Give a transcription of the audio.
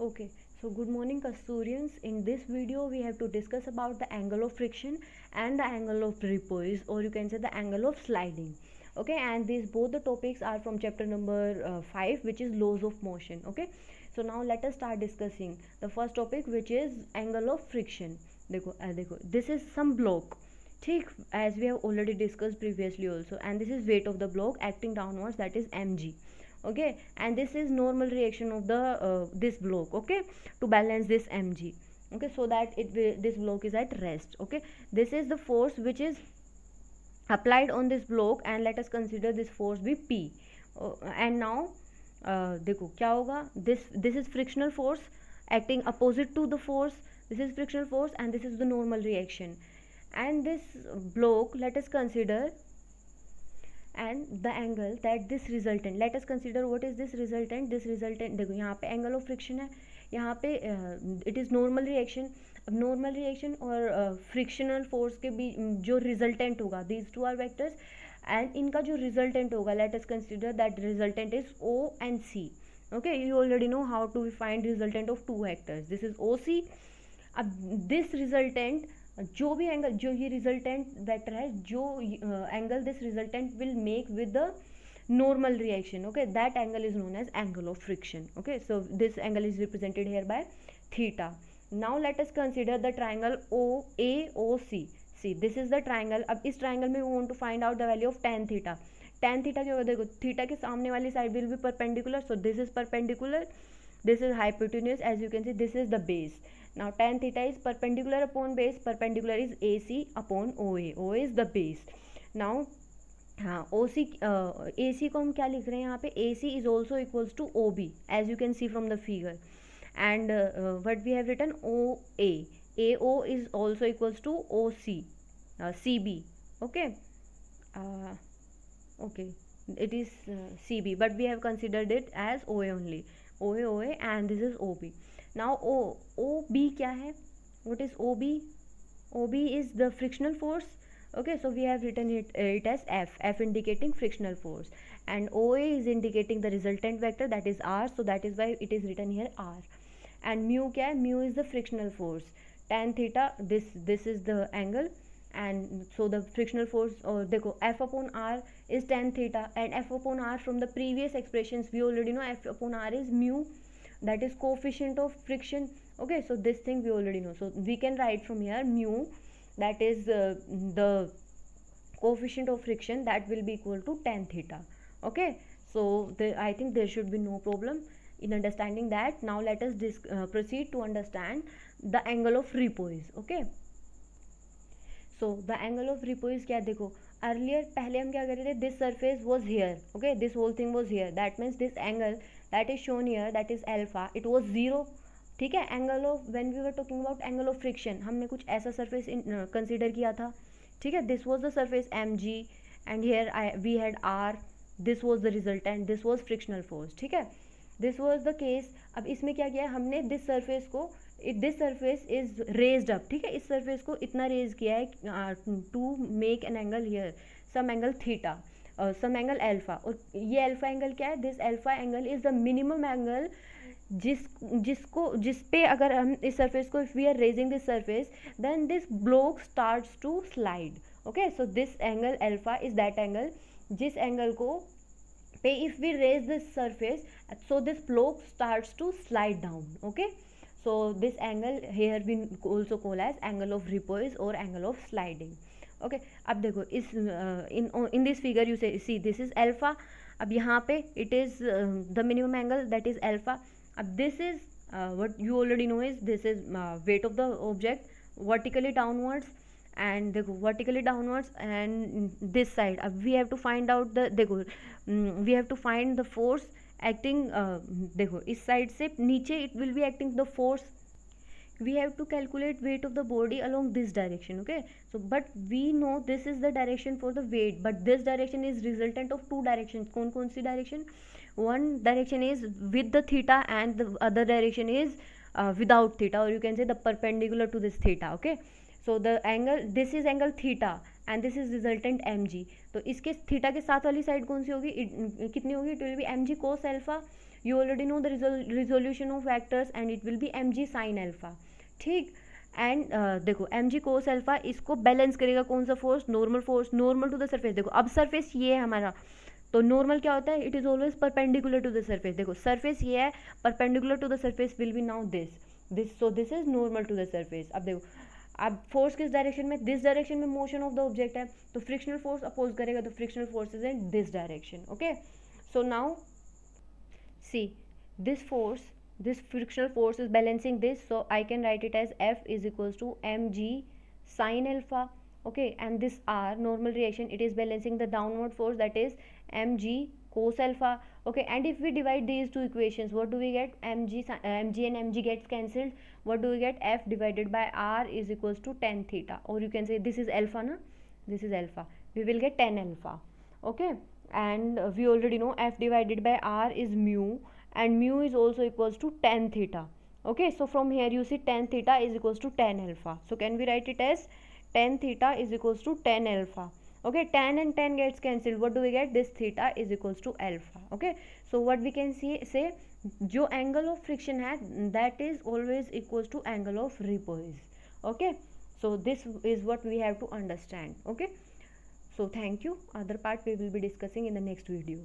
Okay, so good morning Kasturians. In this video we have to discuss about the angle of friction and the angle of repose, or you can say the angle of sliding. Okay, and these both the topics are from chapter number 5, which is laws of motion. Okay, so now let us start discussing the first topic, which is angle of friction. देखो this is some block, ठीक, as we have already discussed previously also, and this is weight of the block acting downwards, that is mg. Okay, and this is normal reaction of the this block, okay, to balance this mg. Okay, so that this block is at rest. Okay, this is the force which is applied on this block, and let us consider this force be p. And now देखो क्या होगा, this is frictional force acting opposite to the force. This is frictional force and this is the normal reaction, and this block, let us consider, and the angle that this resultant, let us consider what is this resultant. This resultant देखो यहाँ पे angle of friction है, यहाँ पे it is normal reaction. अब normal reaction और frictional force के बीच जो resultant होगा, these two are vectors, and इनका जो resultant होगा, let us consider that resultant is O and C. Okay, you already know how to find resultant of two vectors. This is OC. अब this resultant, जो भी angle, जो ये resultant vector है, जो angle this resultant will make with the normal reaction, okay, that angle is known as angle of friction. Okay, so this angle is represented here by theta. Now let us consider the triangle OAOC. See, this is the triangle. अब इस triangle में we want to find out the value of tan theta. tan theta क्या होगा, देखो theta के सामने वाली side will be perpendicular, so this is perpendicular, this is hypotenuse, as you can see this is the base. Now tan theta is perpendicular upon base, perpendicular is AC upon OA, OA is the base. Now हाँ OC AC को हम क्या लिख रहे हैं यहाँ पे, AC is also equals to OB, as you can see from the figure, and what we have written OA, AO is also equals to OC, CB. Okay, okay, it is CB, but we have considered it as OA only, OA, and this is OB. Now OB क्या है, what is OB? OB is the frictional force. Okay, so we have written it as F indicating frictional force, and OA is indicating the resultant vector, that is R, so that is why it is written here R. And mu क्या है, mu is the frictional force. Tan theta, this is the angle, and so the frictional force, or देखो F upon R is tan theta, and F upon R from the previous expressions we already know F upon R is mu, that is coefficient of friction. Okay, so this thing we already know, so we can write from here mu, that is the coefficient of friction, that will be equal to tan theta. Okay, so I think there should be no problem in understanding that. Now let us proceed to understand the angle of repose. Okay, so the angle of repose क्या, देखो earlier पहले हम क्या कर रहे थे, this surface was here, okay, this whole thing was here, that means this angle that is shown here, that is alpha, it was 0. ठीक है, angle of, when we were talking about angle of friction, हमने कुछ ऐसा surface consider किया था. ठीक है, this was the surface M G, and here we had R, this was the resultant, this was frictional force. ठीक है, this was the case. अब इसमें क्या किया हमने, दिस सरफेस को, this surface is raised up. ठीक है, इस सरफेस को इतना रेज किया है to make an angle here, some angle theta, some angle alpha. और ये अल्फा एंगल क्या है, this alpha angle is the minimum angle जिस पे अगर हम इस सरफेस को, if we are raising this surface, then this block starts to slide. Okay, so this angle alpha is that angle जिस एंगल को पे if we raise this surface, so this block starts to slide down. Okay, so this angle here we also call as angle of repose or angle of sliding. Okay, अब देखो इस in this figure you see this is alpha. अब यहाँ पे it is the minimum angle, that is alpha. अब this is what you already know is this is weight of the object vertically downwards, and देखो vertically downwards, and this side अब we have to find out the, देखो we have to find the force acting, देखो इस side से नीचे it will be acting the force. We have to calculate weight of the body along this direction. Okay, so but we know this is the direction for the weight, but this direction is resultant of two directions. कौन कौन सी direction? One direction is with the theta and the other direction is without theta, or you can say the perpendicular to this theta. Okay, so the angle, this is angle theta and this is resultant mg. तो इसके theta के साथ वाली side कौन सी होगी, कितनी होगी, it will be mg cos alpha. You already know the resolution of vectors and it will be mg sin alpha. ठीक. एंड देखो एम जी कोस अल्फा इसको बैलेंस करेगा कौन सा force, normal force, normal to the surface. देखो अब surface ये है हमारा, तो नॉर्मल क्या होता है, it is always perpendicular to the surface. देखो सरफेस ये है, perpendicular to the surface will be now this so this is normal to the surface. अब देखो अब फोर्स किस डायरेक्शन में, दिस डायरेक्शन में मोशन ऑफ द ऑब्जेक्ट है, तो फ्रिक्शनल फोर्स अपोज करेगा, तो frictional force is in this direction. Okay, so now see this force, this frictional force is balancing this, so I can write it as F is equals to mg sin alpha. Okay, and this R normal reaction, it is balancing the downward force, that is mg cos alpha. Okay, and if we divide these two equations, what do we get, mg and mg gets cancelled. What do we get, F divided by R is equals to tan theta, or you can say this is alpha na, this is alpha, we will get tan alpha. Okay, and we already know F divided by R is mu, and mu is also equals to tan theta. Okay, so from here you see tan theta is equals to tan alpha, so can we write it as tan theta is equals to tan alpha. Okay, tan and tan gets cancelled, what do we get, this theta is equals to alpha. Okay, so what we can say जो angle of friction है that is always equals to angle of repose. Okay, so this is what we have to understand. Okay, so thank you, other part we will be discussing in the next video.